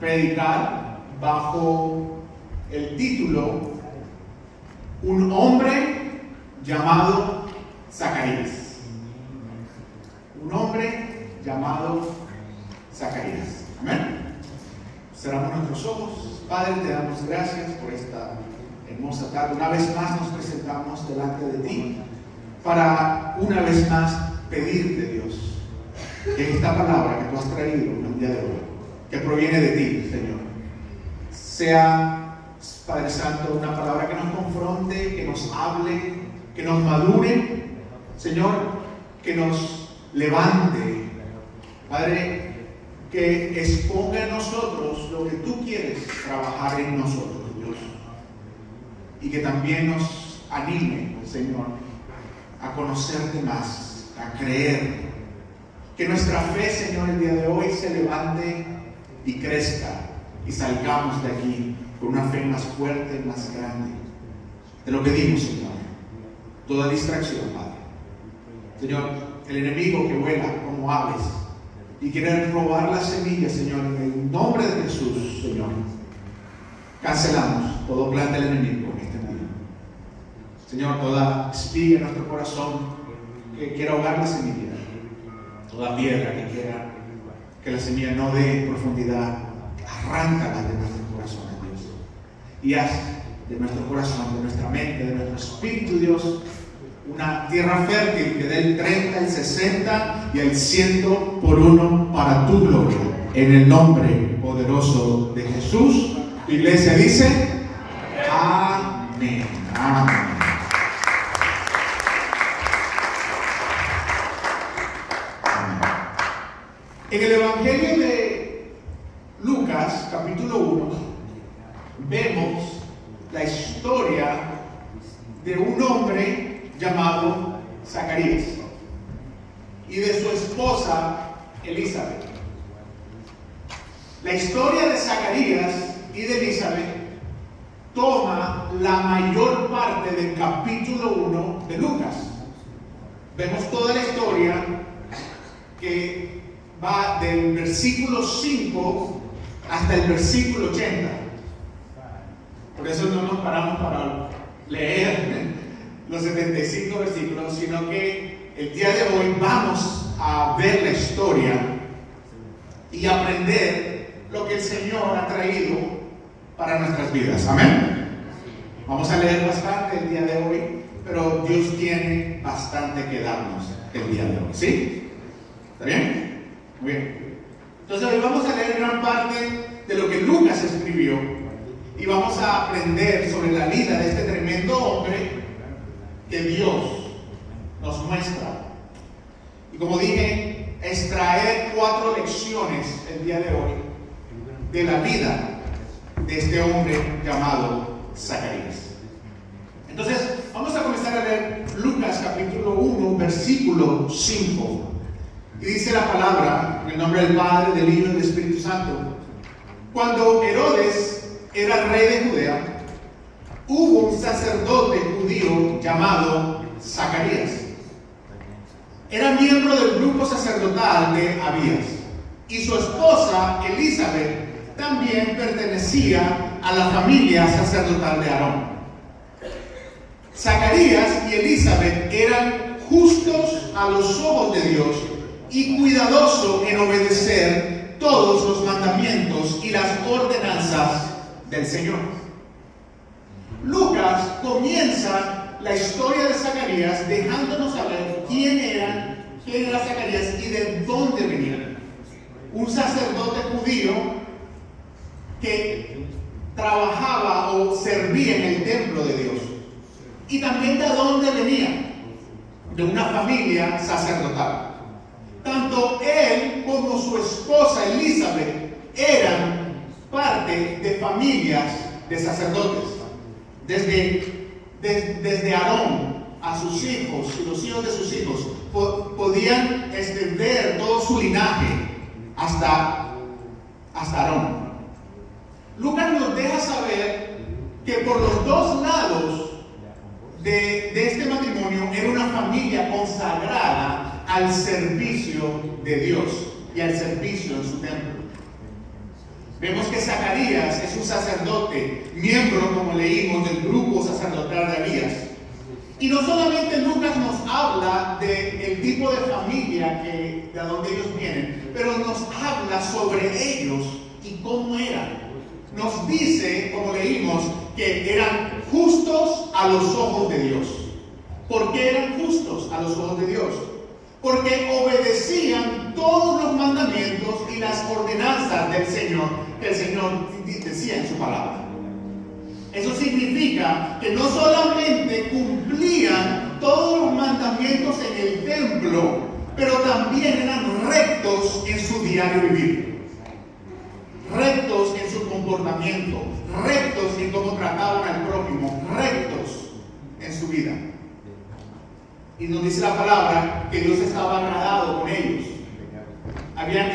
predicar bajo el título Un hombre llamado Zacarías. Un hombre llamado Zacarías. Amén. Cerramos nuestros ojos. Padre, te damos gracias por esta hermosa tarde. Una vez más nos presentamos delante de ti para una vez más pedirte, Dios, que esta palabra que tú has traído en el día de hoy, que proviene de ti, Señor, sea, Padre Santo, una palabra que nos confronte, que nos hable, que nos madure, Señor, que nos levante, Padre, que exponga en nosotros lo que tú quieres trabajar en nosotros, Dios, y que también nos anime, Señor, a conocerte más, a creer, que nuestra fe, Señor, el día de hoy se levante y crezca y salgamos de aquí con una fe más fuerte y más grande. Te lo pedimos, Señor. Toda distracción, Padre. Señor, el enemigo que vuela como aves y quiere robar las semillas, Señor, en el nombre de Jesús, Señor, cancelamos todo plan del enemigo en este día. Señor, toda espiga en nuestro corazón que quiera ahogar la semilla, toda piedra que quiera que la semilla no dé profundidad, arráncala de nuestros corazones, Dios, y haz de nuestro corazón, de nuestra mente, de nuestro espíritu, Dios, una tierra fértil que dé el 30, el 60 y el 100 por uno para tu gloria, en el nombre poderoso de Jesús. Tu iglesia dice amén. Amén. En el Evangelio de Lucas, capítulo 1, vemos la historia de un hombre llamado Zacarías y de su esposa Elizabeth. La historia de Zacarías y de Elizabeth toma la mayor parte del capítulo 1 de Lucas. Vemos toda la historia que va del versículo 5 hasta el versículo 80. Por eso no nos paramos para leer los 75 versículos, sino que el día de hoy vamos a ver la historia y aprender lo que el Señor ha traído para nuestras vidas. Amén. Vamos a leer bastante el día de hoy, pero Dios tiene bastante que darnos el día de hoy. ¿Sí? ¿Está bien? Muy bien. Entonces hoy vamos a leer gran parte de lo que Lucas escribió y vamos a aprender sobre la vida de este tremendo hombre que Dios nos muestra. Y como dije, extraer 4 lecciones el día de hoy de la vida de este hombre llamado Zacarías. Entonces vamos a comenzar a leer Lucas capítulo 1 versículo 5. Y dice la palabra, en el nombre del Padre, del Hijo y del Espíritu Santo: cuando Herodes era rey de Judea, hubo un sacerdote judío llamado Zacarías. Era miembro del grupo sacerdotal de Abías, y su esposa Elizabeth también pertenecía a la familia sacerdotal de Aarón. Zacarías y Elizabeth eran justos a los ojos de Dios y cuidadoso en obedecer todos los mandamientos y las ordenanzas del Señor. Lucas comienza la historia de Zacarías dejándonos saber quién era Zacarías y de dónde venía. Un sacerdote judío que trabajaba o servía en el templo de Dios. Y también de dónde venía. De una familia sacerdotal. Tanto él como su esposa Elizabeth eran parte de familias de sacerdotes. Desde Aarón a sus hijos y los hijos de sus hijos podían extender todo su linaje hasta Aarón. Lucas nos deja saber que por los dos lados de este matrimonio era una familia consagrada al servicio de Dios y al servicio en su templo. Vemos que Zacarías es un sacerdote, miembro, como leímos, del grupo sacerdotal de Abías. Y no solamente Lucas nos habla del tipo de familia de donde ellos vienen, pero nos habla sobre ellos y cómo eran. Nos dice, como leímos, que eran justos a los ojos de Dios. ¿Por qué eran justos a los ojos de Dios? Porque obedecían todos los mandamientos y las ordenanzas del Señor, que el Señor decía en su palabra. Eso significa que no solamente cumplían todos los mandamientos en el templo, pero también eran rectos en su diario vivir. Rectos en su comportamiento, rectos en cómo trataban al prójimo, rectos en su vida. Y nos dice la palabra que Dios estaba agradado con ellos. Habían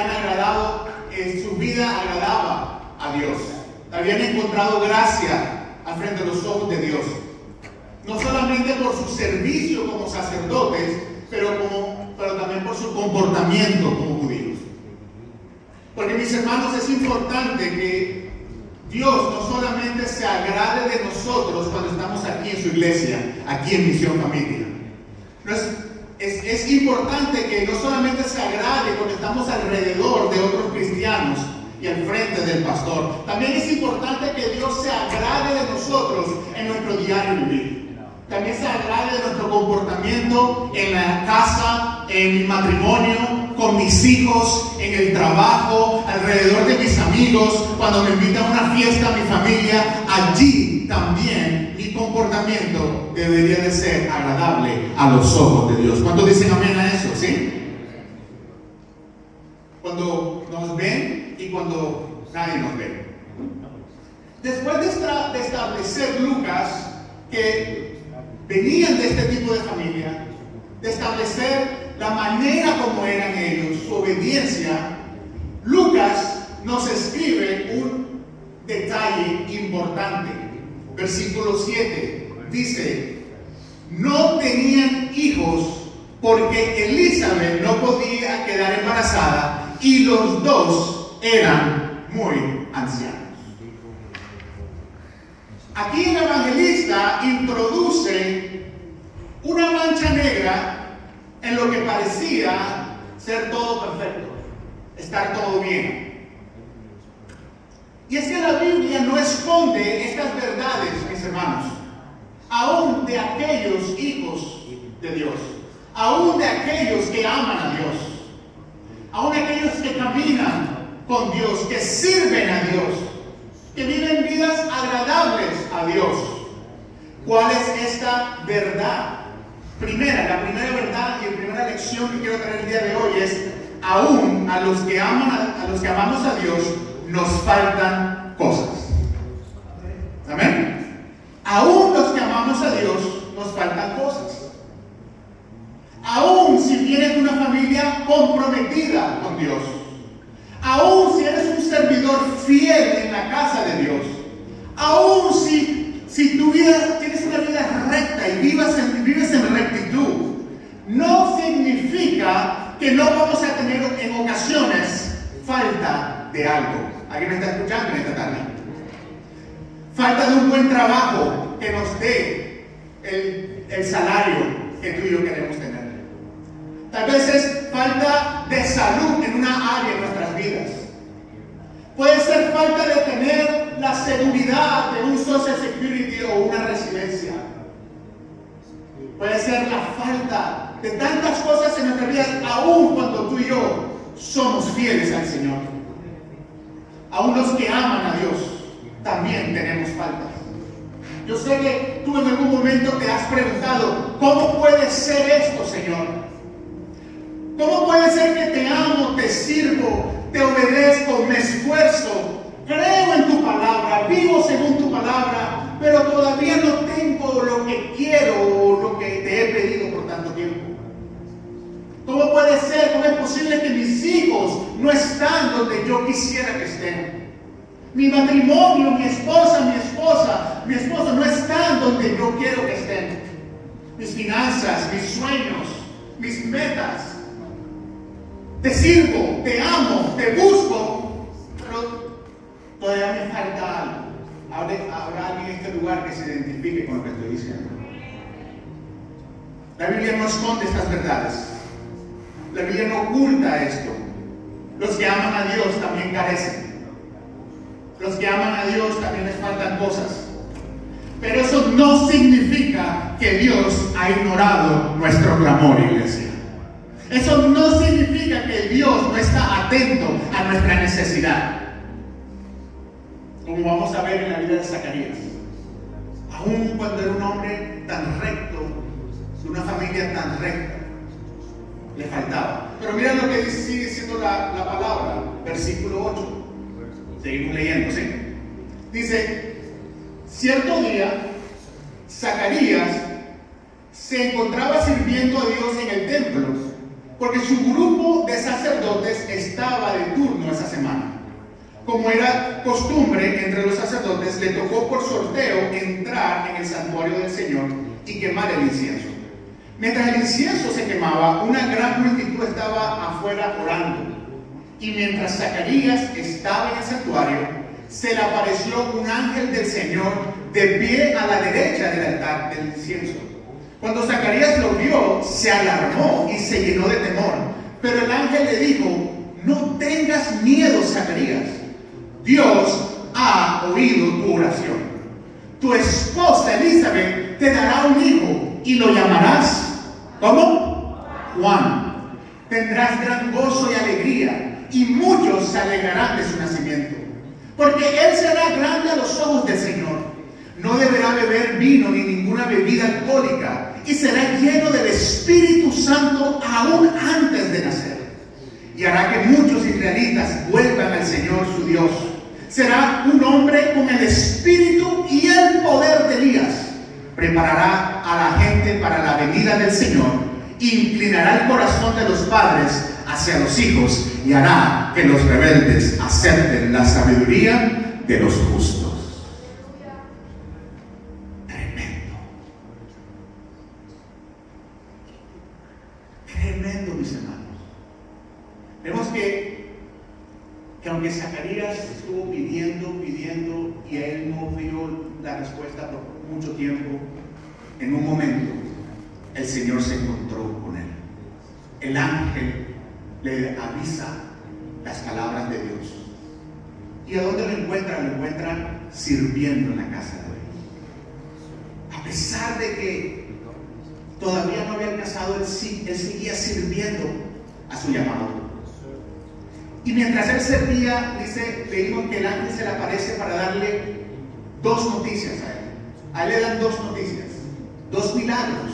agradado, en su vida agradaba a Dios. Habían encontrado gracia al frente de los ojos de Dios. No solamente por su servicio como sacerdotes, pero también por su comportamiento como judíos. Porque, mis hermanos, es importante que Dios no solamente se agrade de nosotros cuando estamos aquí en su iglesia, aquí en Misión Familia. Es importante que no solamente se agrade cuando estamos alrededor de otros cristianos y al frente del pastor. También es importante que Dios se agrade de nosotros en nuestro diario vivir. También se agrade de nuestro comportamiento en la casa, en mi matrimonio, con mis hijos, en el trabajo, alrededor de mis amigos, cuando me invitan a una fiesta a mi familia. Allí también mi comportamiento debería de ser agradable a los ojos de Dios. ¿Cuántos dicen amén a eso? ¿Sí? Cuando nos ven y cuando nadie nos ve. Después de establecer Lucas que venían de este tipo de familia, de establecer la manera como eran ellos, su obediencia, Lucas nos escribe un detalle importante. Versículo 7 dice: no tenían hijos porque Elizabeth no podía quedar embarazada y los dos eran muy ancianos. Aquí el evangelista introduce una mancha negra en lo que parecía ser todo perfecto, estar todo bien. Y es que la Biblia no esconde estas verdades, mis hermanos, aún de aquellos hijos de Dios, aún de aquellos que aman a Dios, aún de aquellos que caminan con Dios, que sirven a Dios, que viven vidas agradables a Dios. ¿Cuál es esta verdad? La primera verdad y la primera lección que quiero traer el día de hoy es: aún a los que amamos a Dios nos faltan cosas. ¿Amén? Aún los que amamos a Dios nos faltan cosas. Aún si vienes de una familia comprometida con Dios, aún si eres un servidor fiel en la casa de Dios, aún si tu vida tienes una vida recta y vives en rectitud, no significa que no vamos a tener en ocasiones falta de algo. ¿Alguien me está escuchando en esta tarde? Falta de un buen trabajo que nos dé el salario que tú y yo queremos tener. Tal vez es falta de salud en una área de nuestras vidas. Puede ser falta de tener la seguridad de un Social Security o una residencia. Puede ser la falta de tantas cosas en nuestra vida, aún cuando tú y yo somos fieles al Señor. Aún los que aman a Dios también tenemos faltas. Yo sé que tú en algún momento te has preguntado: ¿cómo puede ser esto, Señor? ¿Cómo puede ser que te amo, te sirvo, te obedezco, me esfuerzo, creo en tu palabra, vivo según tu palabra, pero todavía no tengo lo que quiero o lo que te he pedido por tanto tiempo? ¿Cómo puede ser? ¿Cómo es posible que mis hijos no están donde yo quisiera que estén? Mi matrimonio, mi esposo no están donde yo quiero que estén. Mis finanzas, mis sueños, mis metas. Te sirvo, te amo, te busco, lugar que se identifique con lo que estoy diciendo. La Biblia no esconde estas verdades. La Biblia no oculta esto. Los que aman a Dios también carecen. Los que aman a Dios también les faltan cosas. Pero eso no significa que Dios ha ignorado nuestro clamor, iglesia. Eso no significa que Dios no está atento a nuestra necesidad. Como vamos a ver en la vida de Zacarías. Aún cuando era un hombre tan recto, de una familia tan recta, le faltaba. Pero mira lo que sigue diciendo la palabra, versículo 8. Seguimos leyendo, ¿sí? Dice: cierto día, Zacarías se encontraba sirviendo a Dios en el templo, porque su grupo de sacerdotes estaba de turno esa semana. Como era costumbre entre los sacerdotes, le tocó por sorteo entrar en el santuario del Señor y quemar el incienso. Mientras el incienso se quemaba, una gran multitud estaba afuera orando. Y mientras Zacarías estaba en el santuario, se le apareció un ángel del Señor de pie a la derecha del altar del incienso. Cuando Zacarías lo vio, se alarmó y se llenó de temor. Pero el ángel le dijo: no tengas miedo, Zacarías. Dios ha oído tu oración. Tu esposa Elizabeth te dará un hijo y lo llamarás, ¿cómo? Juan. Tendrás gran gozo y alegría, y muchos se alegrarán de su nacimiento, porque él será grande a los ojos del Señor. No deberá beber vino ni ninguna bebida alcohólica, y será lleno del Espíritu Santo aún antes de nacer. Y hará que muchos israelitas vuelvan al Señor su Dios. Será un hombre con el espíritu y el poder de Elías. Preparará a la gente para la venida del Señor, inclinará el corazón de los padres hacia los hijos y hará que los rebeldes acepten la sabiduría de los justos. Tremendo. Tremendo, mis hermanos. Vemos que aunque Zacarías estuvo pidiendo y a él no vio la respuesta por mucho tiempo, en un momento el Señor se encontró con él. El ángel le avisa las palabras de Dios. ¿Y a dónde lo encuentran? Lo encuentran sirviendo en la casa de Dios. A pesar de que todavía no había alcanzado, él seguía sirviendo a su llamado. Y mientras él servía, leímos que el ángel se le aparece para darle dos noticias a él. A él le dan dos noticias, dos milagros.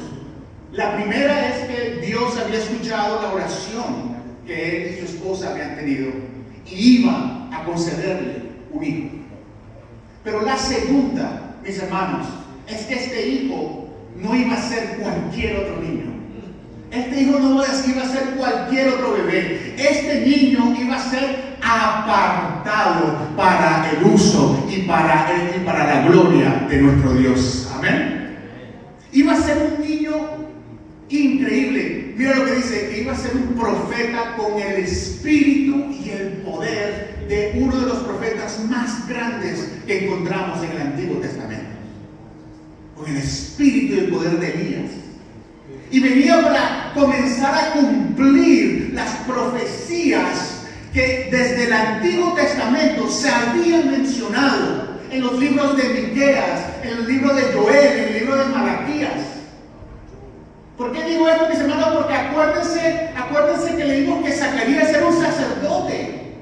La primera es que Dios había escuchado la oración que él y su esposa habían tenido y iba a concederle un hijo. Pero la segunda, mis hermanos, es que este hijo no iba a ser cualquier otro niño. Este hijo no iba a ser cualquier otro bebé. Este niño iba a ser apartado para el uso y para la gloria de nuestro Dios. Amén. Iba a ser un niño increíble. Mira lo que dice, que iba a ser un profeta con el espíritu y el poder de uno de los profetas más grandes que encontramos en el Antiguo Testamento. Con el espíritu y el poder de Elías. Y venía para comenzar a cumplir las profecías que desde el Antiguo Testamento se habían mencionado en los libros de Miqueas, en el libro de Joel, en el libro de Malaquías. ¿Por qué digo esto, mis hermanos? Porque acuérdense que leímos que Zacarías era un sacerdote.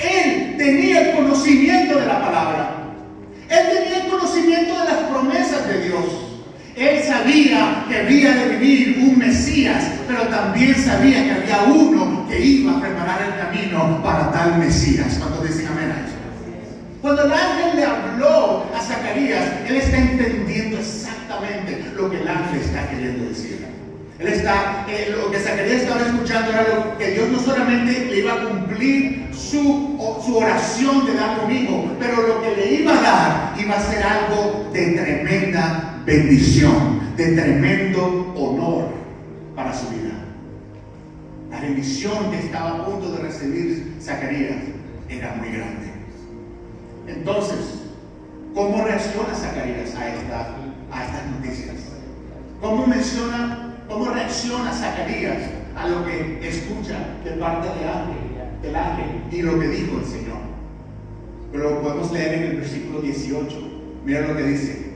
Él tenía el conocimiento de la palabra. Él tenía el conocimiento de las promesas de Dios. Él sabía que había de venir un Mesías, pero también sabía que había uno que iba a preparar el camino para tal Mesías. ¿Cuántos dicen amén a eso? Cuando el ángel le habló a Zacarías, él está entendiendo exactamente lo que el ángel está queriendo decir. Lo que Zacarías estaba escuchando era lo que Dios no solamente le iba a cumplir su oración de dar un hijo, pero lo que le iba a dar iba a ser algo de tremenda bendición, de tremendo honor para su vida. La bendición que estaba a punto de recibir Zacarías era muy grande. Entonces, ¿Cómo reacciona Zacarías a estas noticias? ¿Cómo reacciona Zacarías a lo que escucha de parte del ángel y lo que dijo el Señor? Pero podemos leer en el versículo 18. Mira lo que dice.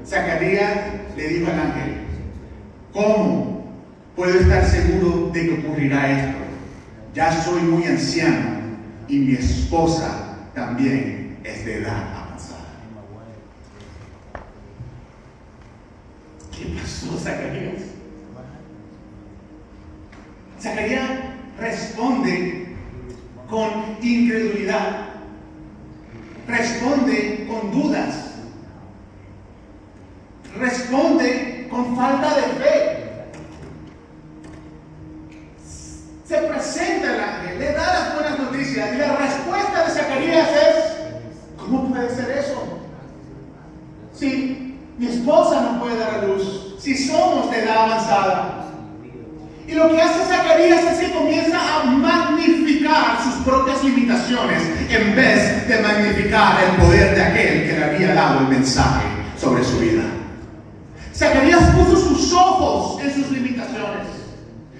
Zacarías le dijo al ángel: ¿cómo puedo estar seguro de que ocurrirá esto? Ya soy muy anciano y mi esposa también es de edad avanzada. ¿Qué pasó, Zacarías? Zacarías responde con incredulidad, responde con dudas, responde con falta de fe. Se presenta el ángel, le da las buenas noticias y la respuesta de Zacarías es: ¿cómo puede ser eso? Si mi esposa no puede dar a luz, si somos de edad avanzada. Y lo que hace Zacarías es que comienza a magnificar sus propias limitaciones en vez de magnificar el poder de aquel que le había dado el mensaje sobre su vida. Zacarías puso sus ojos en sus limitaciones.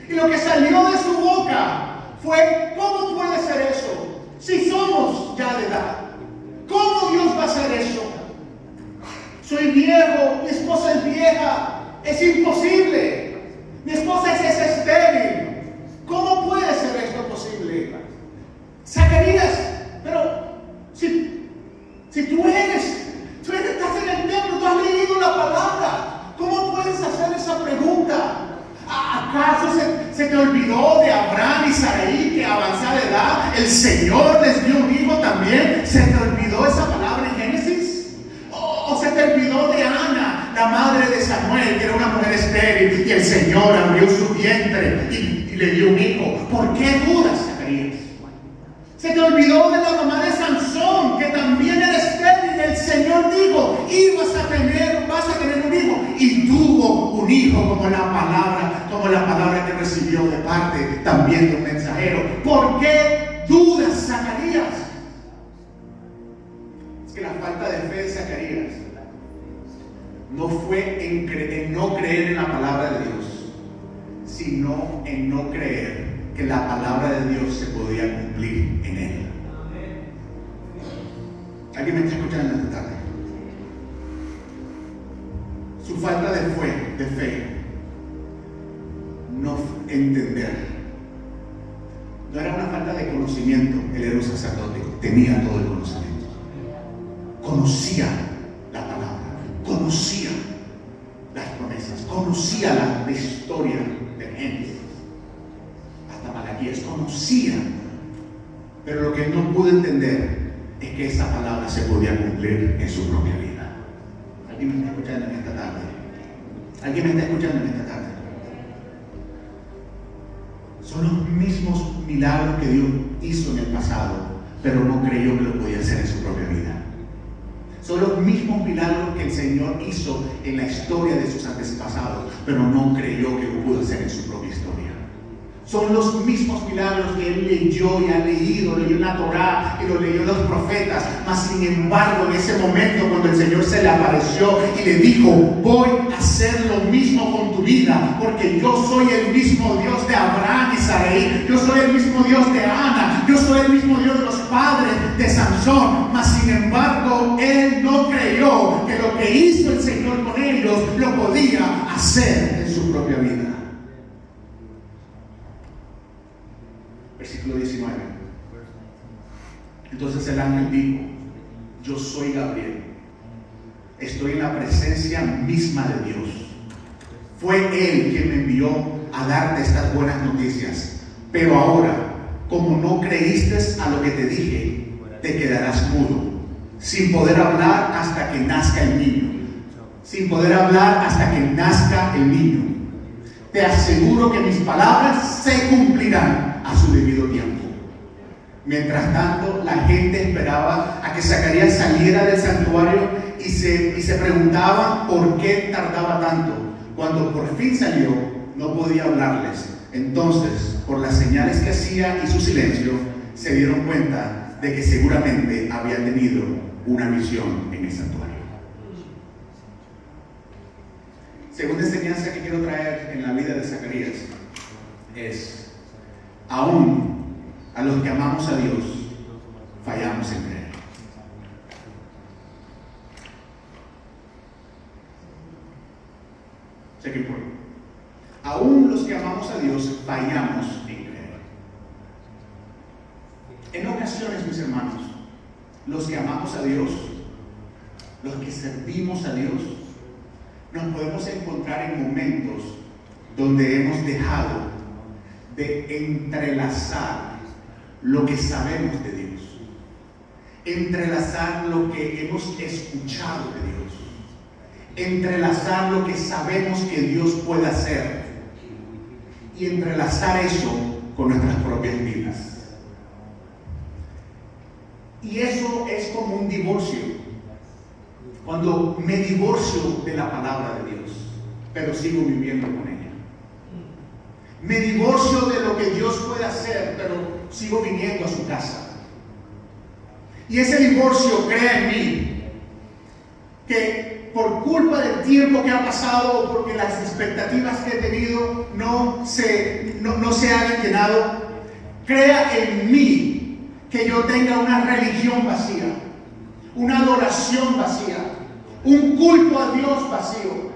Y lo que salió de su boca fue: ¿cómo puede ser eso? Si somos ya de edad. ¿Cómo Dios va a hacer eso? Soy viejo, mi esposa es vieja, es imposible. Mi esposa es estéril. ¿Cómo puede ser esto posible? Zacarías, pero si tú estás en el templo, tú has leído la palabra, ¿cómo puedes hacer esa pregunta? ¿Acaso se te olvidó de Abraham y Sarai, que a avanzada edad el Señor les dio un hijo también? ¿Se te olvidó esa palabra en Génesis? ¿O se te olvidó de Ana, la madre de Samuel, que era una mujer estéril, y el Señor abrió su vientre y le dio un hijo? ¿Por qué dudas, Zacarías? ¿Se te olvidó de la mamá de Sansón, que también era estéril? El Señor dijo: vas a tener un hijo, y tuvo un hijo, como la palabra que recibió de parte también de un mensajero. ¿Por qué dudas, Zacarías? Es que la falta de fe de Zacarías no fue en no creer en la palabra de Dios, sino en no creer que la palabra de Dios se podía cumplir en él. ¿Alguien me está escuchando esta tarde? Su falta de fe, no entender, no era una falta de conocimiento. Él era un sacerdote, tenía todo el conocimiento, conocía la palabra, conocía las promesas, conocía la historia de Génesis hasta Malaquías, conocía, pero lo que él no pudo entender es que esa palabra se podía cumplir en su propia vida. ¿Alguien me está escuchando en esta tarde? ¿Alguien me está escuchando en esta tarde? Son los mismos milagros que Dios hizo en el pasado, pero no creyó que lo podía hacer en su propia vida. Son los mismos milagros que el Señor hizo en la historia de sus antepasados, pero no creyó que lo pudo hacer en su propia historia. Son los mismos milagros que él leyó y ha leído, leyó en la Torá y lo leyó en los profetas. Mas sin embargo, en ese momento, cuando el Señor se le apareció y le dijo: voy a hacer lo mismo con tu vida, porque yo soy el mismo Dios de Abraham y Sarai, yo soy el mismo Dios de Ana, yo soy el mismo Dios de los padres de Sansón. Mas sin embargo, él no creyó que lo que hizo el Señor con ellos lo podía hacer en su propia vida. Versículo 19. Entonces el ángel dijo: yo soy Gabriel, estoy en la presencia misma de Dios. Fue Él quien me envió a darte estas buenas noticias. Pero ahora, como no creíste a lo que te dije, te quedarás mudo, sin poder hablar hasta que nazca el niño. Sin poder hablar hasta que nazca el niño. Te aseguro que mis palabras se cumplirán a su debido tiempo. Mientras tanto, la gente esperaba a que Zacarías saliera del santuario y se preguntaban por qué tardaba tanto. Cuando por fin salió, no podía hablarles. Entonces, por las señales que hacía y su silencio, se dieron cuenta de que seguramente había tenido una visión en el santuario. Segunda enseñanza que quiero traer en la vida de Zacarías es: aún a los que amamos a Dios fallamos en creer. Second point. Aún los que amamos a Dios fallamos en creer. En ocasiones, mis hermanos, los que amamos a Dios, los que servimos a Dios, nos podemos encontrar en momentos donde hemos dejado de entrelazar lo que sabemos de Dios, entrelazar lo que hemos escuchado de Dios, entrelazar lo que sabemos que Dios puede hacer y entrelazar eso con nuestras propias vidas. Y eso es como un divorcio. Cuando me divorcio de la palabra de Dios, pero sigo viviendo con ella. Me divorcio de lo que Dios puede hacer, pero sigo viniendo a su casa. Y ese divorcio crea en mí que por culpa del tiempo que ha pasado, o porque las expectativas que he tenido no se han llenado, crea en mí que yo tenga una religión vacía, una adoración vacía, un culto a Dios vacío,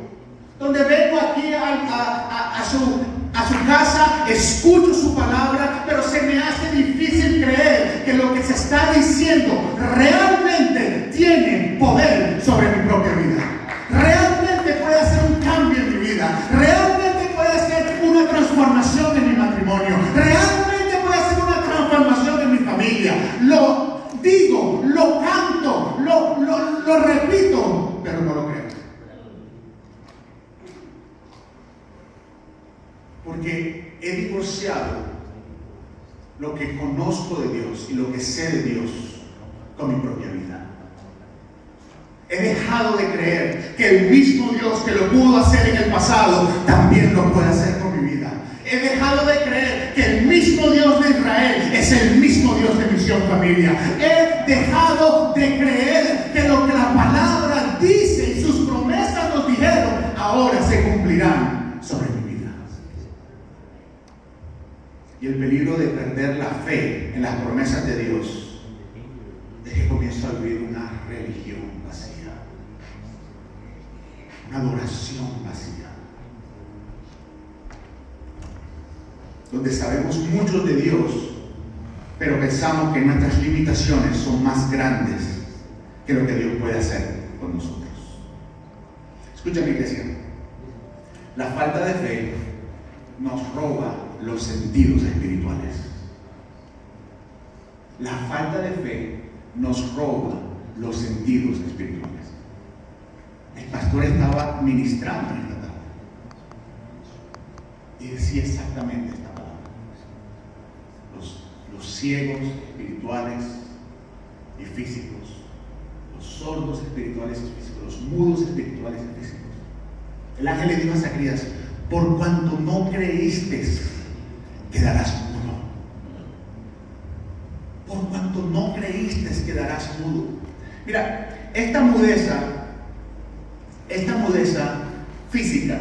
donde vengo aquí a su casa, escucho su palabra, pero se me hace difícil creer que lo que se está diciendo realmente tiene poder sobre mi propia vida, realmente puede hacer un cambio en mi vida, realmente puede hacer una transformación en mi matrimonio, realmente puede hacer una transformación en mi familia. Lo digo, lo canto, lo repito, pero no lo creo. Porque he divorciado lo que conozco de Dios y lo que sé de Dios con mi propia vida. He dejado de creer que el mismo Dios que lo pudo hacer en el pasado también lo puede hacer con mi vida. He dejado de creer que el mismo Dios de Israel es el mismo Dios de Misión Familia. He dejado de creer que lo que la palabra dice y sus promesas nos dijeron ahora se cumplirán sobre mi vida. Y el peligro de perder la fe en las promesas de Dios es que comienzo a vivir una religión vacía, una adoración vacía, donde sabemos mucho de Dios, pero pensamos que nuestras limitaciones son más grandes que lo que Dios puede hacer con nosotros. Escucha, mi iglesia, la falta de fe nos roba los sentidos espirituales. La falta de fe nos roba los sentidos espirituales. El pastor estaba ministrando en esta tarde y decía exactamente esta palabra: los ciegos espirituales y físicos, los sordos espirituales y físicos, los mudos espirituales y físicos. El ángel le dijo a Zacarías: por cuanto no creíste, quedarás mudo. Por cuanto no creíste, quedarás mudo. Mira, esta mudeza física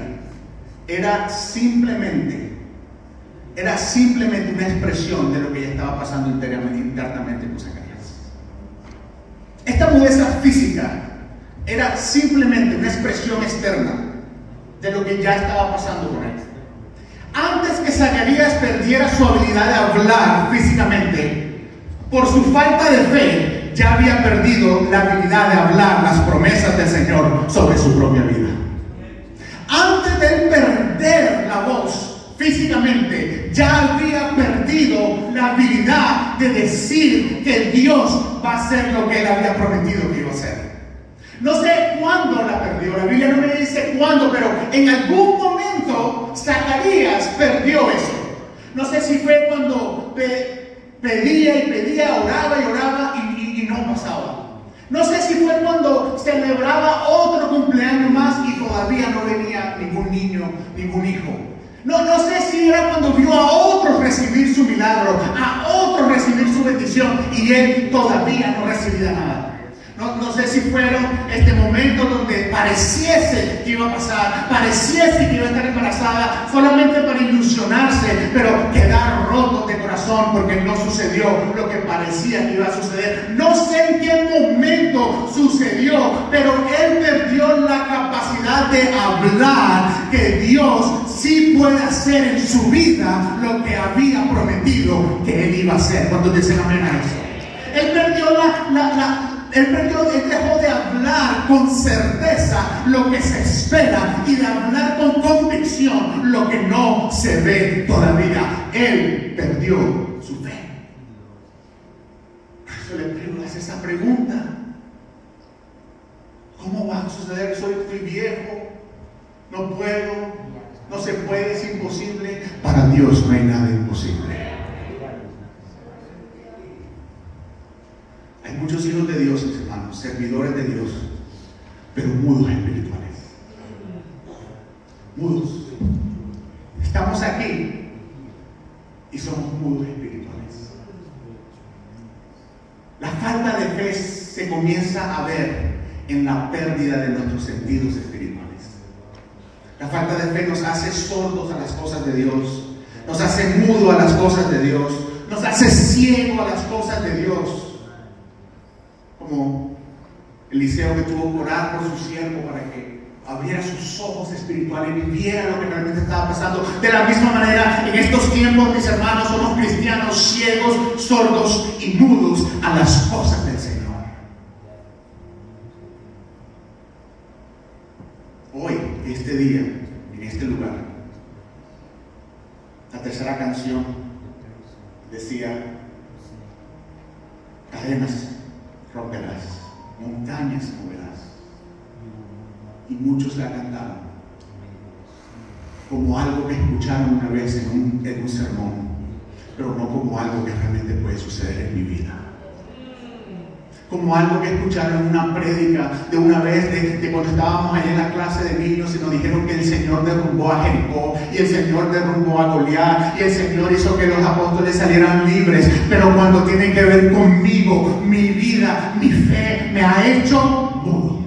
era simplemente una expresión de lo que ya estaba pasando internamente con Zacarías. Esta mudeza física era simplemente una expresión externa de lo que ya estaba pasando con él. Antes que Zacarías perdiera su habilidad de hablar físicamente, por su falta de fe, ya había perdido la habilidad de hablar las promesas del Señor sobre su propia vida. Antes de él perder la voz físicamente, ya había perdido la habilidad de decir que Dios va a hacer lo que él había prometido que iba a hacer. No sé cuándo la perdió, la Biblia no me dice cuándo, pero en algún momento Zacarías perdió eso. No sé si fue cuando pedía y pedía, oraba y oraba y no pasaba. No sé si fue cuando celebraba otro cumpleaños más y todavía no venía ningún niño, ningún hijo. No sé si era cuando vio a otros recibir su milagro, a otros recibir su bendición y él todavía no recibía nada. No sé si fueron momentos donde pareciese que iba a pasar, pareciese que iba a estar embarazada, solamente para ilusionarse, pero quedar rotos de corazón porque no sucedió lo que parecía que iba a suceder. No sé en qué momento sucedió, pero él perdió la capacidad de hablar que Dios sí puede hacer en su vida lo que había prometido que él iba a hacer. ¿Cuántos dicen amén a eso? Él perdió él dejó de hablar con certeza lo que se espera y de hablar con convicción lo que no se ve todavía. Él perdió su fe. Por eso le hace esa pregunta: ¿cómo va a suceder? Estoy viejo, no puedo, no se puede, es imposible. Para Dios no hay nada imposible. Hay muchos hijos de Dios, mis hermanos, servidores de Dios, pero mudos espirituales. Mudos. Estamos aquí y somos mudos espirituales. La falta de fe se comienza a ver en la pérdida de nuestros sentidos espirituales. La falta de fe nos hace sordos a las cosas de Dios, nos hace mudo a las cosas de Dios, nos hace ciego a las cosas de Dios. Como Eliseo, que tuvo que orar por su siervo para que abriera sus ojos espirituales y viera lo que realmente estaba pasando. De la misma manera, en estos tiempos, mis hermanos, somos cristianos ciegos, sordos y mudos a las cosas del Señor. Hoy, este día, en este lugar, la tercera canción decía: cadenas romperás, montañas moverás. Y muchos la cantaron como algo que escucharon una vez en un sermón, pero no como algo que realmente puede suceder en mi vida. Como algo que escucharon en una prédica de una vez de cuando estábamos allá en la clase de niños y nos dijeron que el Señor derrumbó a Jericó y el Señor derrumbó a Goliat y el Señor hizo que los apóstoles salieran libres. Pero cuando tiene que ver conmigo, mi vida, mi fe me ha hecho mudo.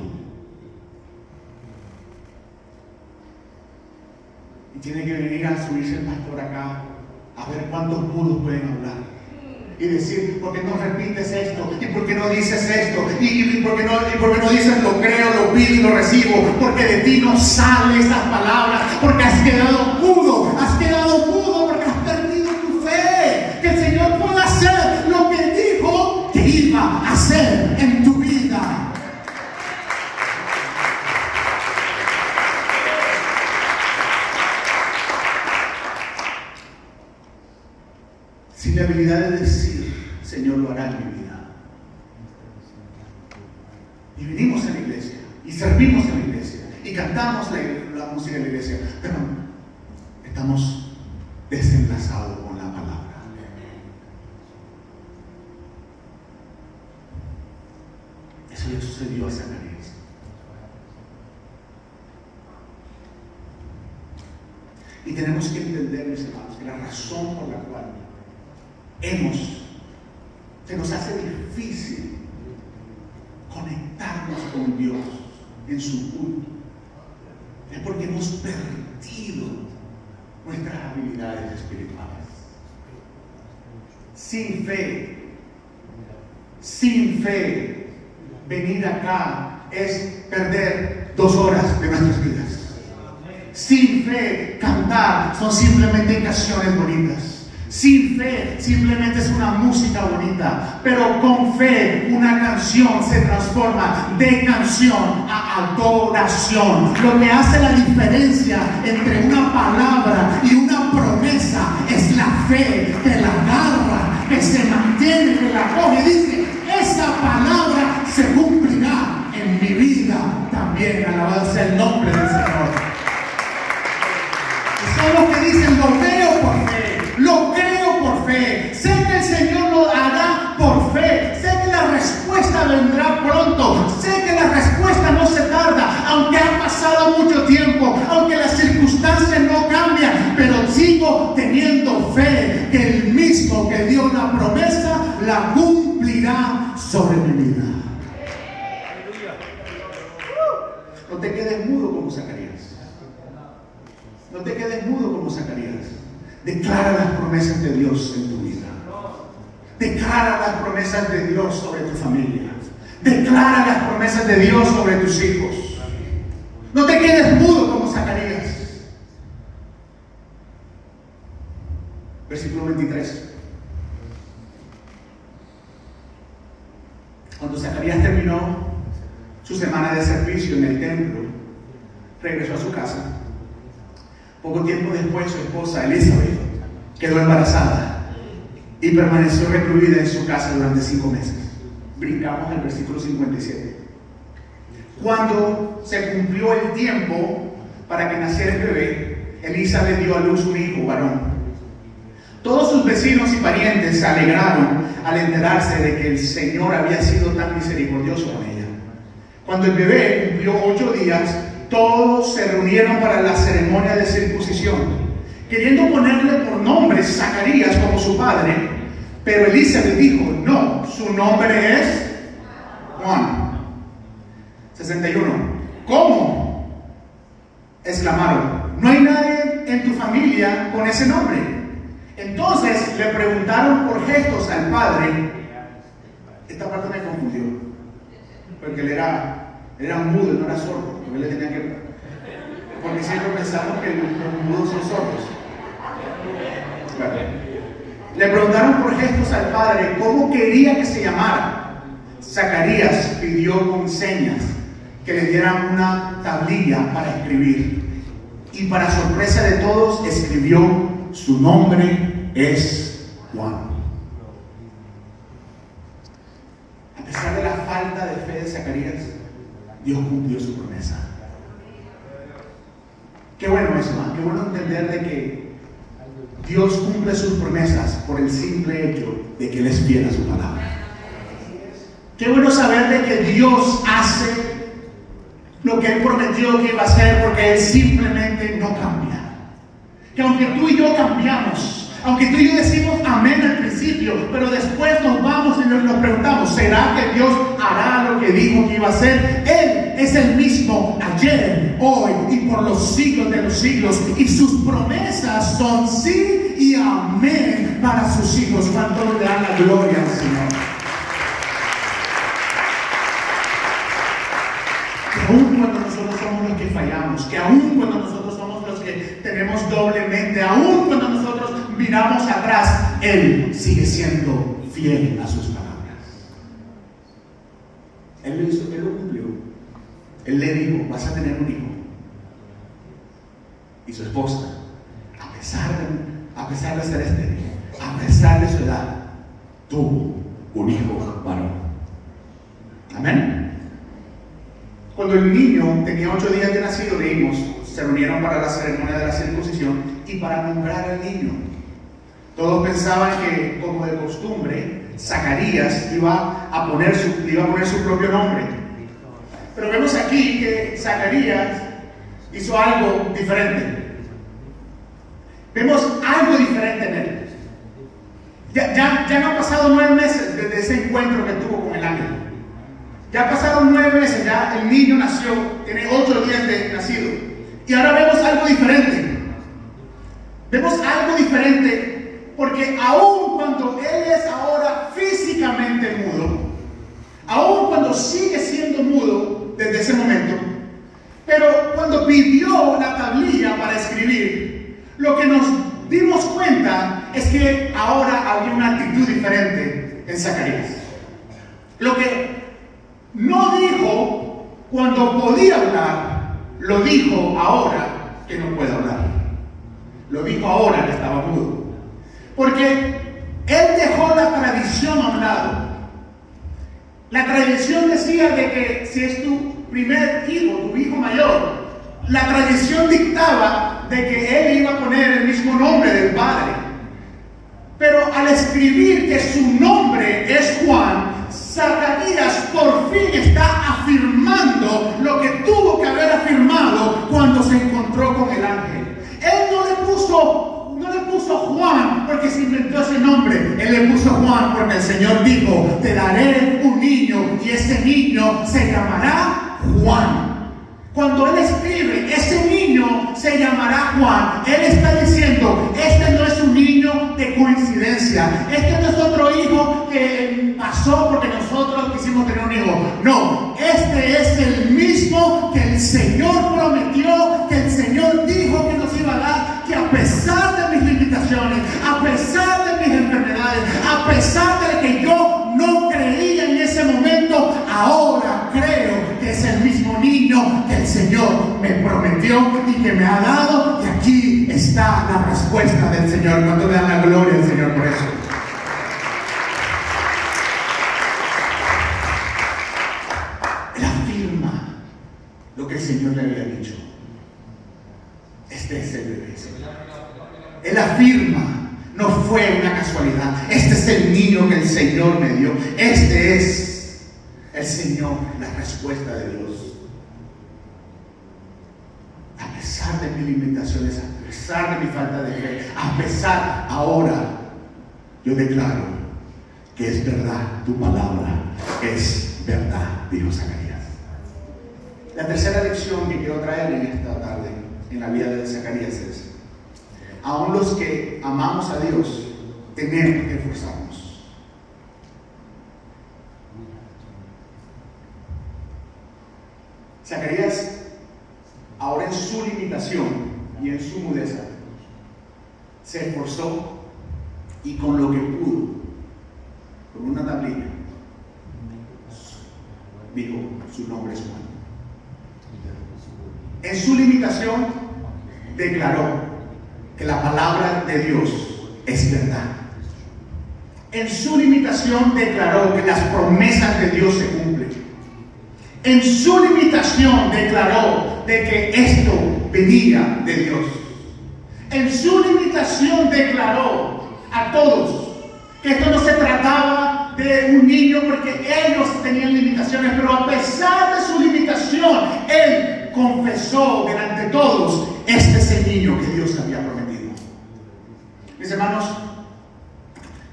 Y tiene que venir a subirse el pastor acá a ver cuántos mudos pueden hablar y decir: ¿por qué no repites esto? ¿Y por qué no dices esto? ¿Y por qué no dices lo creo, lo pido y lo recibo? Porque de ti no salen esas palabras, porque has quedado mudo porque has perdido tu fe. Que el Señor pueda hacer lo que dijo que iba a hacer en tu vida. Sin la habilidad de decir: Señor lo hará en mi vida. Y venimos a la iglesia, y servimos en la iglesia, y cantamos la música en la iglesia, pero estamos desenlazados con la palabra. Eso le sucedió a Zacarías. Y tenemos que entender, mis hermanos, que la razón por la cual se nos hace difícil conectarnos con Dios en su culto es porque hemos perdido nuestras habilidades espirituales. Sin fe, venir acá es perder 2 horas de nuestras vidas. Sin fe, cantar son simplemente canciones bonitas. Sin fe, simplemente es una música bonita. Pero con fe, una canción se transforma de canción a adoración. Lo que hace la diferencia entre una palabra y una promesa es la fe que la agarra, que se mantiene, que la coge y dice: esa palabra se cumplirá en mi vida también. Alabado sea el nombre del Señor. Son los que dicen: lo veo por fe. Lo creo por fe. Sé que el Señor lo hará por fe. Sé que la respuesta vendrá pronto. Sé que la respuesta no se tarda, aunque ha pasado mucho tiempo, aunque las circunstancias no cambian, pero sigo teniendo fe que el mismo que dio una promesa la cumplirá sobre mi vida. No te quedes mudo como Zacarías. No te quedes mudo como Zacarías. Declara las promesas de Dios en tu vida. Declara las promesas de Dios sobre tu familia. Declara las promesas de Dios sobre tus hijos. No te quedes mudo como Zacarías. Versículo 23. Cuando Zacarías terminó su semana de servicio en el templo, regresó a su casa. Poco tiempo después, su esposa Elizabeth quedó embarazada y permaneció recluida en su casa durante 5 meses. Brincamos al versículo 57. Cuando se cumplió el tiempo para que naciera el bebé, Elizabeth dio a luz un hijo varón. Todos sus vecinos y parientes se alegraron al enterarse de que el Señor había sido tan misericordioso con ella. Cuando el bebé cumplió 8 días, todos se reunieron para la ceremonia de circuncisión, queriendo ponerle por nombre Zacarías como su padre, pero Elizabeth dijo: no, su nombre es Juan. 61. ¿Cómo?, exclamaron. No hay nadie en tu familia con ese nombre. Entonces le preguntaron por gestos al padre. Esta parte me confundió, porque él era mudo, no era sordo. Porque siempre pensamos que los mudos son sordos. Claro. Le preguntaron por gestos al padre cómo quería que se llamara. Zacarías pidió con señas que le dieran una tablilla para escribir. Y para sorpresa de todos, escribió: su nombre es Juan. A pesar de la falta de fe de Zacarías, Dios cumplió su promesa. Qué bueno eso, ¿eh? Qué bueno entender de que Dios cumple sus promesas por el simple hecho de que Él es fiel a su palabra. Qué bueno saber de que Dios hace lo que Él prometió que iba a hacer, porque Él simplemente no cambia. Que aunque tú y yo cambiamos, aunque tú y yo decimos amén al principio, pero después nos vamos y nos preguntamos: ¿será que Dios hará lo que dijo que iba a hacer? Él es el mismo ayer, hoy y por los siglos de los siglos, y sus promesas son sí y amén para sus hijos. ¿Cuánto le dan la gloria al Señor? Que aún cuando nosotros somos los que fallamos, que aún cuando nosotros somos los que tenemos doble mente, aún cuando nosotros miramos atrás, Él sigue siendo fiel a sus palabras. Él lo hizo, Él lo cumplió. Él le dijo: vas a tener un hijo. Y su esposa, a pesar de ser estéril, a pesar de su edad, tuvo un hijo varón. Amén. Cuando el niño tenía 8 días de nacido, leímos, se reunieron para la ceremonia de la circuncisión y para nombrar al niño. Todos pensaban que, como de costumbre, Zacarías iba a poner su propio nombre. Pero vemos aquí que Zacarías hizo algo diferente. Vemos algo diferente en él. Ya no han pasado 9 meses desde ese encuentro que tuvo con el ángel. Ya pasaron 9 meses, ya el niño nació, tiene 8 días de nacido. Y ahora vemos algo diferente. Vemos algo diferente porque aun cuando él es ahora físicamente mudo, aun cuando sigue siendo mudo desde ese momento, pero cuando pidió la tablilla para escribir, lo que nos dimos cuenta es que ahora había una actitud diferente en Zacarías. Lo que no dijo cuando podía hablar, lo dijo ahora que no puede hablar. Lo dijo ahora que estaba mudo. Porque él dejó la tradición a un lado. La tradición decía de que si es tu primer hijo, tu hijo mayor, la tradición dictaba de que él iba a poner el mismo nombre del padre. Pero al escribir que su nombre es Juan, Zacarías por fin está afirmando lo que tuvo que haber afirmado cuando se encontró con el ángel. Él no le puso Juan porque se inventó ese nombre. Él le puso Juan porque el Señor dijo daré un niño y ese niño se llamará Juan. Cuando él escribe, ese niño se llamará Juan, él está diciendo, este no es un niño de coincidencia, este no es otro hijo que pasó porque nosotros quisimos tener un hijo. No, este es el mismo que el Señor prometió, que el Señor dijo que nos iba a dar, que a pesar de mis limitaciones, a pesar de mis enfermedades, a pesar de que yo no creía en ese momento, ahora creo que es el mismo niño que el Señor me prometió y que me ha dado, y aquí está la respuesta del Señor. ¿Cuánto le dan la gloria al Señor por eso? Él afirma lo que el Señor le había dicho. Este es el bebé. Él afirma, no fue una casualidad, este es el niño que el Señor me dio, este es el Señor, la respuesta de Dios. A pesar de mis limitaciones, a pesar de mi falta de fe, a pesar, ahora yo declaro que es verdad, tu palabra es verdad, dijo Zacarías. La tercera lección que quiero traer en esta tarde, en la vida de Zacarías, es: aún los que amamos a Dios tenemos que esforzarnos. Zacarías, ahora en su limitación y en su mudeza, se esforzó y con lo que pudo, con una tablilla, dijo: su nombre es Juan. En su limitación declaró que la palabra de Dios es verdad. En su limitación declaró que las promesas de Dios se cumplen. En su limitación declaró de que esto venía de Dios. En su limitación declaró a todos que esto no se trataba de un niño porque ellos tenían limitaciones, pero a pesar de su limitación, él confesó delante de todos: este es el niño que Dios había prometido. Mis hermanos,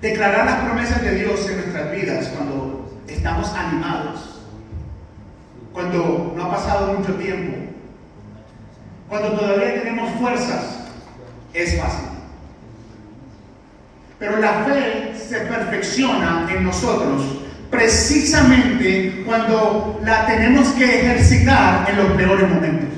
declarar las promesas de Dios en nuestras vidas cuando estamos animados, cuando no ha pasado mucho tiempo, cuando todavía tenemos fuerzas, es fácil. Pero la fe se perfecciona en nosotros precisamente cuando la tenemos que ejercitar en los peores momentos.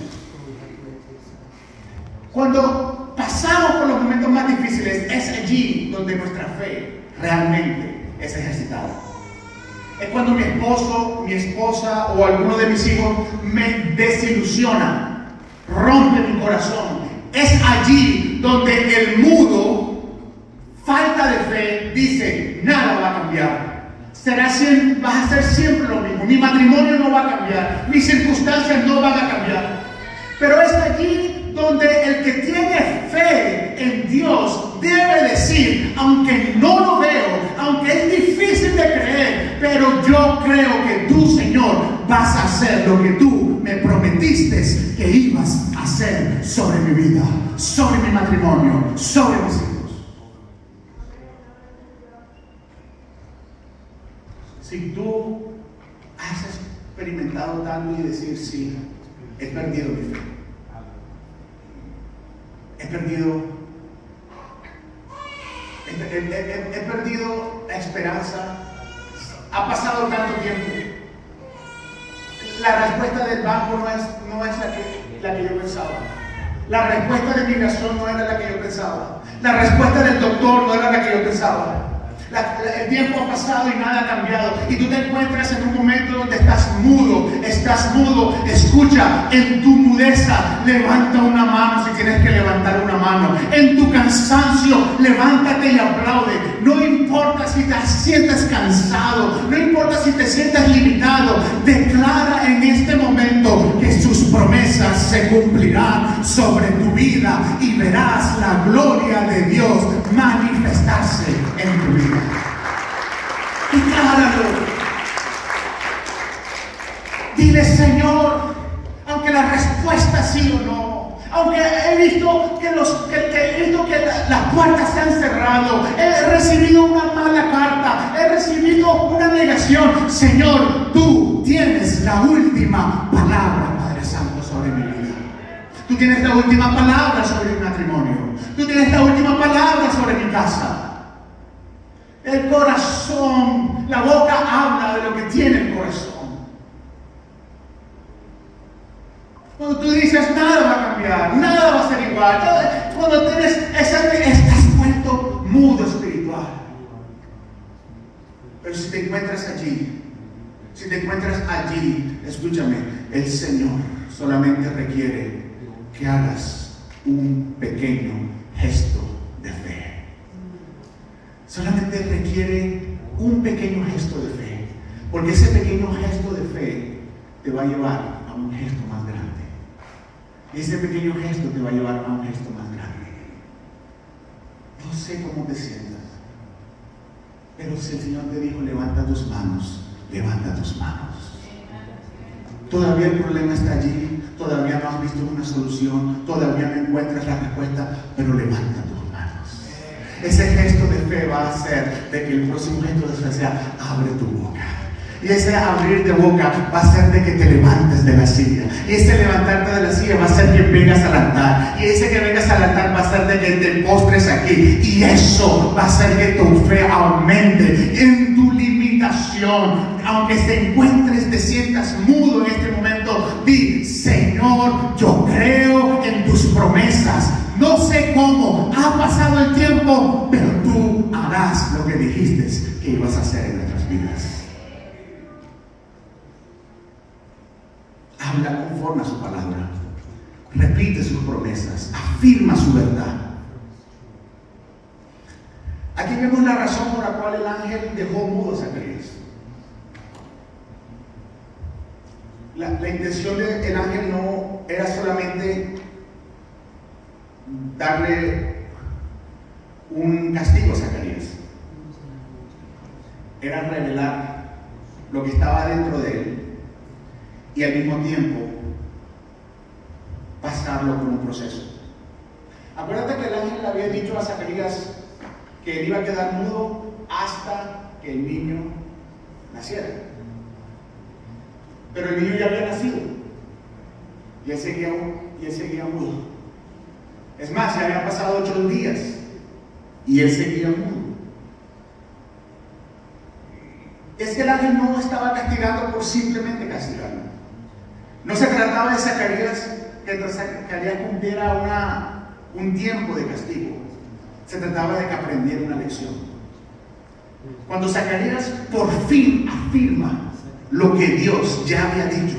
Cuando pasamos por los momentos más difíciles, es allí donde nuestra fe realmente es ejercitada. Es cuando mi esposo, mi esposa o alguno de mis hijos me desilusiona, rompe mi corazón. Es allí donde el mudo, falta de fe, dice: nada va a cambiar. Vas a hacer siempre lo mismo. Mi matrimonio no va a cambiar. Mis circunstancias no van a cambiar. Pero es allí donde el que tiene fe en Dios debe decir: aunque no lo veo, aunque es difícil de creer, pero yo creo que tú, Señor, vas a hacer lo que tú me prometiste que ibas a hacer sobre mi vida, sobre mi matrimonio, sobre mis hijos. Si tú has experimentado tanto y decir: sí, he perdido mi fe, he perdido la esperanza, ha pasado tanto tiempo, la respuesta del banco no es la que yo pensaba, la respuesta de migración no era la que yo pensaba, la respuesta del doctor no era la que yo pensaba. El tiempo ha pasado y nada ha cambiado, y tú te encuentras en un momento donde estás mudo. Escucha, en tu mudeza levanta una mano si tienes que levantar una mano. En tu cansancio levántate y aplaude. No importa si te sientes cansado, no importa si te sientes limitado, declara en este momento que sus promesas se cumplirán sobre tu vida y verás la gloria de Dios manifestarse en tu vida. Decláralo. Dile: Señor, aunque la respuesta sí o no, Aunque he visto que las puertas se han cerrado, he recibido una mala carta, he recibido una negación. Señor, tú tienes la última palabra, Padre Santo, sobre mi vida. Tú tienes la última palabra sobre mi matrimonio. Tú tienes la última palabra sobre mi casa. El corazón, la boca habla de lo que tiene el corazón. Cuando tú dices nada va a cambiar, nada va a ser igual, cuando estás vuelto mudo espiritual. Pero si te encuentras allí, escúchame, el Señor solamente requiere que hagas un pequeño gesto de fe. Solamente requiere un pequeño gesto de fe, porque ese pequeño gesto de fe te va a llevar a un gesto más grande. Y ese pequeño gesto te va a llevar a un gesto más grande. No sé cómo te sientas, pero si el Señor te dijo, levanta tus manos, levanta tus manos. Todavía el problema está allí, todavía no has visto una solución, todavía no encuentras la respuesta, pero levanta tus manos. Ese gesto de fe va a hacer de que el próximo gesto de fe sea, abre tu boca. Y ese abrir de boca va a hacer de que te levantes de la silla. Y ese levantarte de la silla va a hacer que vengas al altar. Y ese que vengas al altar va a hacer de que te postres aquí. Y eso va a hacer que tu fe aumente en tu limitación. Aunque te encuentres, te sientas mudo en este momento, di, Señor, yo creo en tus promesas. No sé cómo, ha pasado el tiempo, pero tú harás lo que dijiste que ibas a hacer en nuestras vidas. Habla conforme a su palabra, repite sus promesas, afirma su verdad. Aquí vemos la razón por la cual el ángel dejó mudo a Zacarías. La intención del ángel no era solamente darle un castigo a Zacarías, era revelar lo que estaba dentro de él y al mismo tiempo pasarlo por un proceso. Acuérdate que el ángel le había dicho a Zacarías que él iba a quedar mudo hasta que el niño naciera. Pero el niño ya había nacido y él seguía mudo. Es más, ya habían pasado 8 días y él seguía mudo. Es que el ángel no estaba castigando por simplemente castigarlo. No se trataba de Zacarías, que Zacarías cumpliera un tiempo de castigo. Se trataba de que aprendiera una lección. Cuando Zacarías por fin afirma lo que Dios ya había dicho,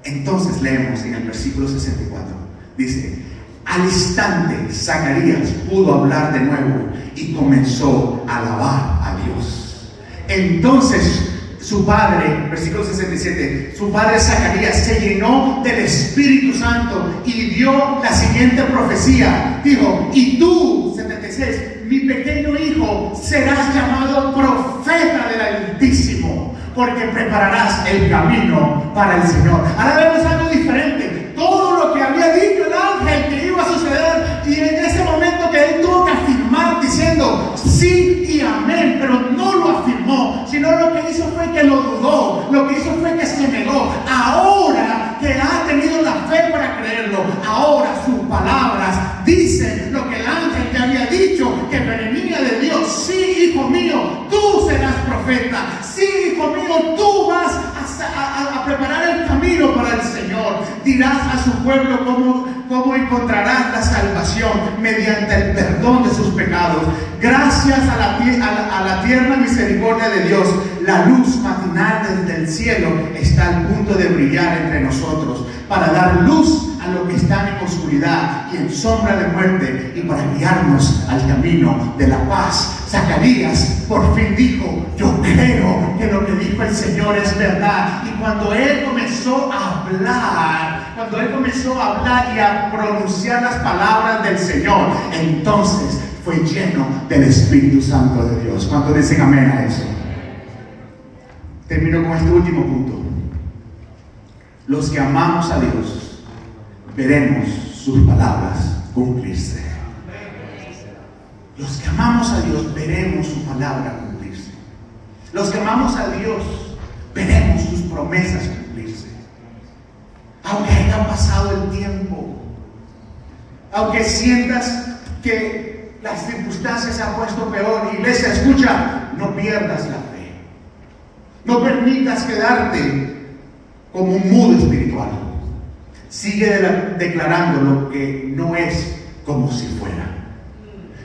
entonces leemos en el versículo 64, dice, al instante Zacarías pudo hablar de nuevo y comenzó a alabar a Dios. Entonces su padre, versículo 67, su padre Zacarías se llenó del Espíritu Santo y dio la siguiente profecía. Dijo, y tú, 76, mi pequeño hijo, serás llamado profeta del Altísimo, porque prepararás el camino para el Señor. Ahora vemos algo diferente. Todo lo que había dicho el ángel que iba a suceder, y en ese momento que él tuvo que afirmar diciendo sí y amén, pero no lo afirmó, sino lo que hizo fue que lo dudó, lo que hizo fue que se negó. Ahora que ha tenido la fe para creerlo, ahora sus palabras dicen lo que el ángel te había dicho, que venía de Dios. Sí, hijo mío, tú serás profeta. Sí, hijo mío, tú vas a preparar el camino para el Señor. Dirás a su pueblo cómo encontrarás la salvación mediante el perdón de sus pecados. Gracias a la tierna misericordia de Dios, la luz matinal desde el cielo está al punto de brillar entre nosotros para dar luz a los que están en oscuridad y en sombra de muerte, y para guiarnos al camino de la paz. Zacarías por fin dijo, yo creo que lo que dijo el Señor es verdad. Y cuando él comenzó a hablar y a pronunciar las palabras del Señor, entonces fue lleno del Espíritu Santo de Dios. ¿Cuántos dicen amén a eso? Termino con este último punto. Los que amamos a Dios veremos sus palabras cumplirse. Los que amamos a Dios veremos su palabra cumplirse. Los que amamos a Dios veremos sus promesas cumplirse. Aunque haya pasado el tiempo, aunque sientas que las circunstancias se han puesto peor, iglesia, escucha, no pierdas la fe. No permitas quedarte como un mudo espiritual. Sigue declarando lo que no es como si fuera.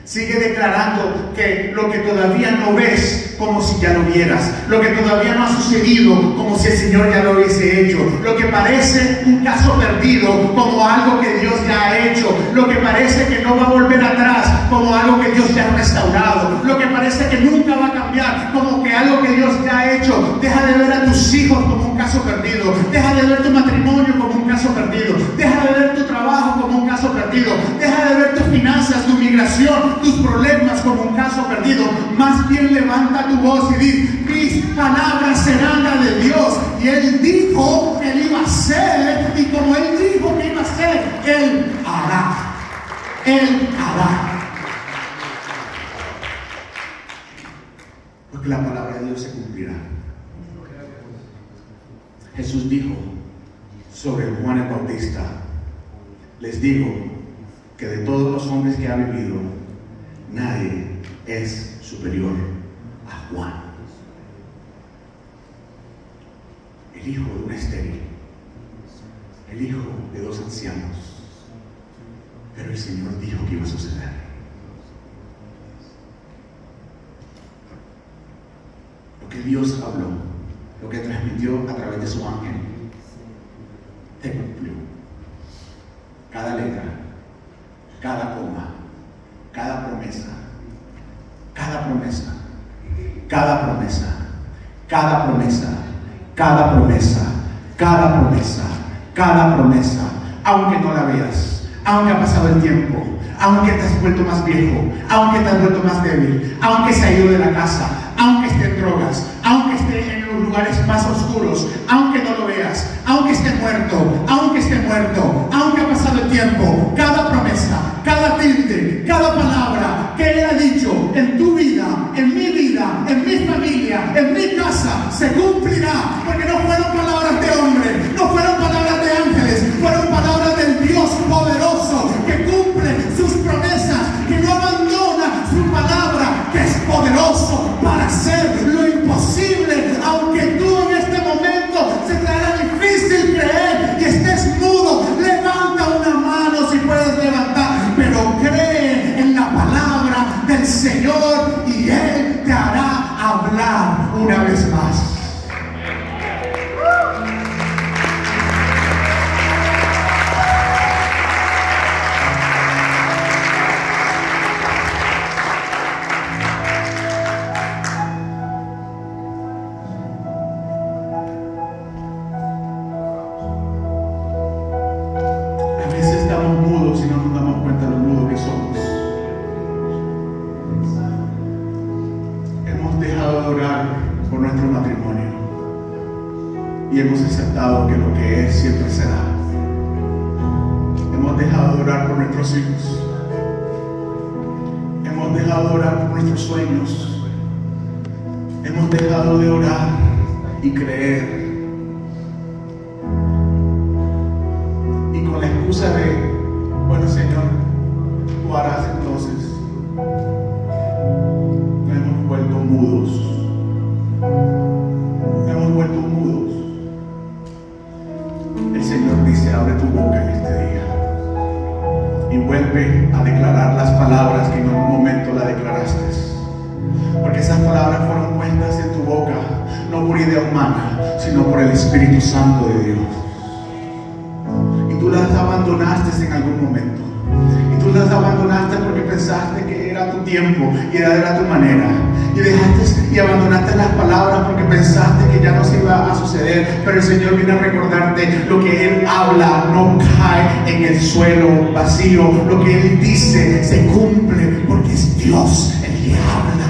Sigue declarando que lo que todavía no ves, como si ya lo vieras. Lo que todavía no ha sucedido, como si el Señor ya lo hubiese hecho. Lo que parece un caso perdido, como algo que Dios ya ha hecho. Lo que parece que no va a volver atrás, como algo que Dios ya ha restaurado. Lo que parece que nunca va a cambiar, como que algo que Dios ya ha hecho. Deja de ver a tus hijos como un caso perdido. Deja de ver tu matrimonio como un caso perdido. Deja de ver tu trabajo como un caso perdido. Deja de ver tus finanzas, tu migración, tus problemas como un caso perdido. Más bien levanta tu voz y di: mis palabras serán las de Dios. Y Él dijo que Él iba a hacer, y como Él dijo que iba a hacer, Él hará. Él hará. Porque la palabra de Dios se cumplirá. Jesús dijo sobre Juan el Bautista: les digo que de todos los hombres que ha vivido, nadie es superior a Juan, el hijo de una estéril, el hijo de dos ancianos. Pero el Señor dijo que iba a suceder. Lo que Dios habló, lo que transmitió a través de su ángel, se cumplió. Cada letra, cada coma, cada promesa, cada promesa, cada promesa, cada promesa, cada promesa, cada promesa, cada promesa, aunque no la veas, aunque ha pasado el tiempo, aunque te has vuelto más viejo, aunque te has vuelto más débil, aunque se ha ido de la casa, aunque esté en drogas, aunque esté en los lugares más oscuros, aunque no lo veas, aunque esté muerto, aunque ha pasado el tiempo, cada promesa, cada tilde, cada palabra que Él ha dicho en tu vida, en mi familia, en mi casa, se cumplirá, porque no fueron palabras de hombre, no fueron palabras de ángeles, fueron palabras del Dios poderoso que cumple sus promesas, que no abandona su palabra, que es poderoso para hacer lo imposible. Aunque tú en este momento se te haga difícil creer y estés mudo, levanta una mano si puedes levantar, pero cree en la palabra del Señor y Él te hará hablar una vez más. Y hemos aceptado que lo que es siempre será. Hemos dejado de orar por nuestros hijos. Hemos dejado de orar por nuestros sueños. Hemos dejado de orar y creer. Y con la excusa de, bueno, Señor, tú harás entonces, nos hemos vuelto mudos. Abre tu boca en este día y vuelve a declarar las palabras que en algún momento la declaraste, porque esas palabras fueron puestas en tu boca no por idea humana, sino por el Espíritu Santo de Dios, y tú las abandonaste en algún momento, y tú las abandonaste porque pensaste que era tu tiempo y era tu manera, y dejaste y abandonaste las palabras porque pensaste que ya no se iba a suceder. Pero el Señor viene a recordarte: lo que Él habla no cae en el suelo vacío. Lo que Él dice se cumple, porque es Dios el que habla.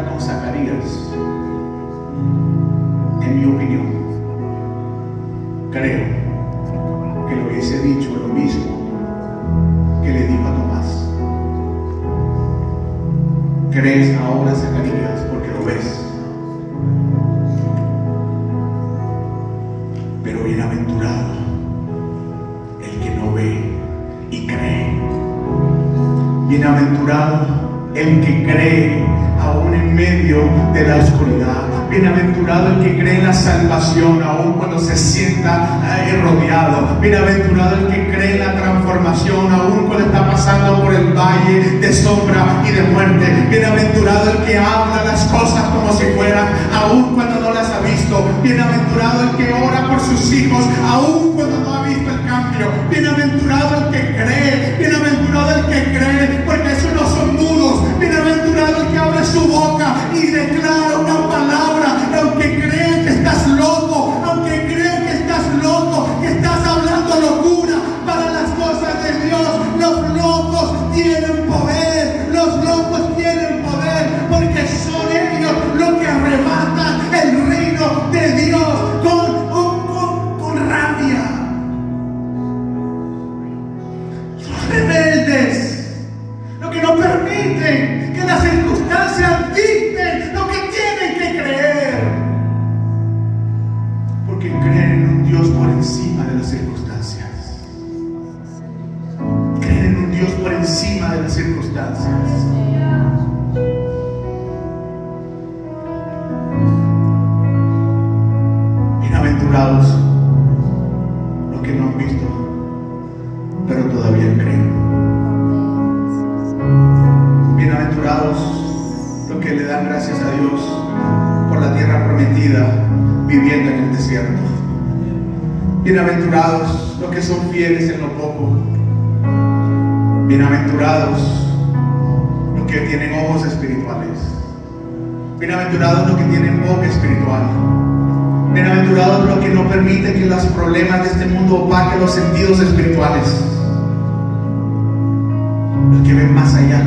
con Zacarías, en mi opinión, creo que le hubiese dicho lo mismo que le dijo a Tomás. ¿Crees ahora, Zacarías, porque lo ves? Pero bienaventurado el que no ve y cree. Bienaventurado el que cree aún en medio de la oscuridad. Bienaventurado el que cree en la salvación aún cuando se sienta rodeado. Bienaventurado el que cree en la transformación aún cuando está pasando por el valle de sombra y de muerte. Bienaventurado el que habla las cosas como si fueran aún cuando no las ha visto. Bienaventurado el que ora por sus hijos aún cuando no ha visto el cambio. Bienaventurado el que cree. Bienaventurado el que cree, porque esos no son mudos. Bienaventurado el que abre su boca y declara una palabra, aunque crean que estás loco, aunque crean que estás loco, que estás hablando locura para las cosas de Dios. Los locos tienen poder, los locos tienen poder, porque son ellos los que arrebatan el reino de Dios con rabia. Son rebeldes, lo que no permiten que las circunstancias dicten lo que tienen que creer, porque creen en un Dios por encima de las circunstancias. Creen en un Dios por encima de las circunstancias. Bienaventurados los que no han visto, pero todavía creen. Bienaventurados los que le dan gracias a Dios por la tierra prometida, viviendo en el desierto. Bienaventurados los que son fieles en lo poco. Bienaventurados los que tienen ojos espirituales. Bienaventurados los que tienen boca espiritual. Bienaventurados los que no permiten que los problemas de este mundo opaquen los sentidos espirituales. Los que ven más allá,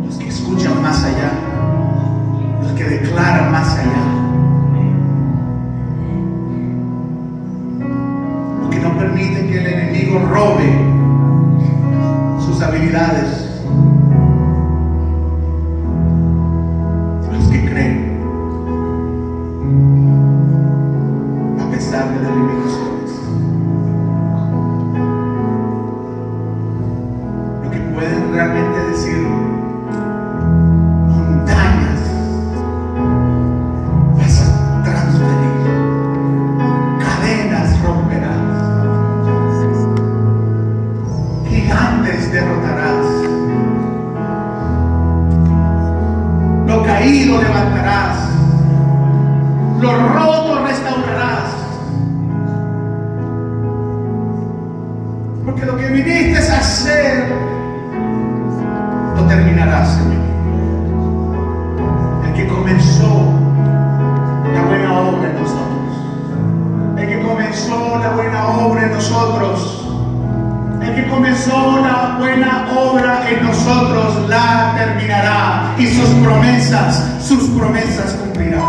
los que escuchan más allá, los que declaran más allá, los que no permiten que el enemigo robe sus habilidades, los que creen a pesar de las limitaciones, los que pueden realmente decir: montañas vas a transferir, cadenas romperás, gigantes derrotarás, lo caído levantarás, lo roto restaurarás, porque lo que viniste a hacer lo terminarás, Señor. El que comenzó la buena obra en nosotros, el que comenzó la buena obra en nosotros, el que comenzó la buena obra en nosotros la terminará, y sus promesas cumplirá.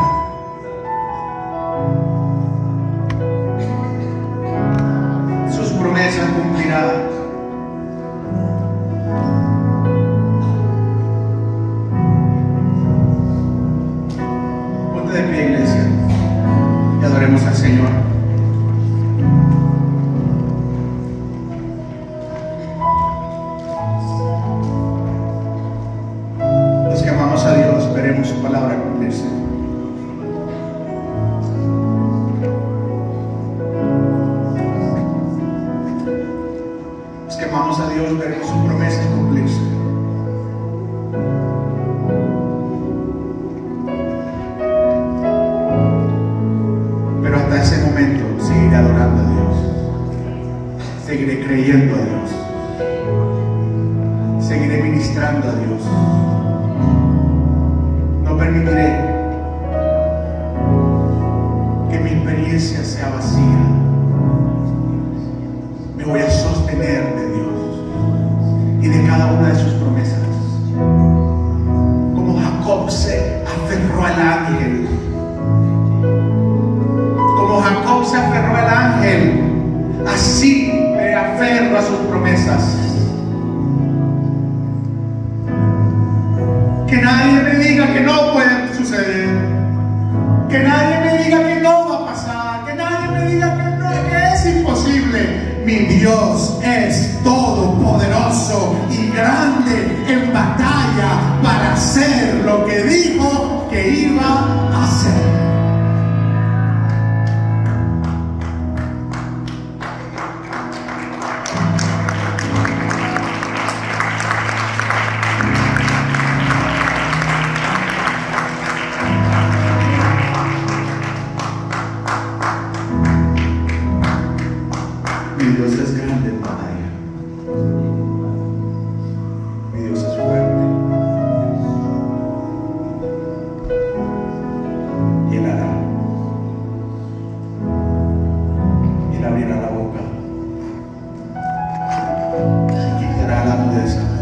Sus promesas cumplirá. Ponte de pie, iglesia, y adoremos al Señor. Los que amamos a Dios veremos su palabra cumplirse. Los que amamos a Dios veremos su promesa cumplirse. Pero hasta ese momento seguiré adorando a Dios, seguiré creyendo a Dios, seguiré ministrando a Dios. No permitiré que mi experiencia sea vacía. Me voy a sostener de Dios y de cada una de sus promesas, como Jacob aferro a sus promesas. Que nadie me diga que no puede suceder. Que nadie me diga que no va a pasar. Que nadie me diga que no, que es imposible. Mi Dios es todopoderoso y grande en batalla para hacer lo que dijo que iba a hacer. Mi Dios es grande en batalla. Mi Dios es fuerte. Y Él hará. Él abrirá la boca y quitará la mudeza.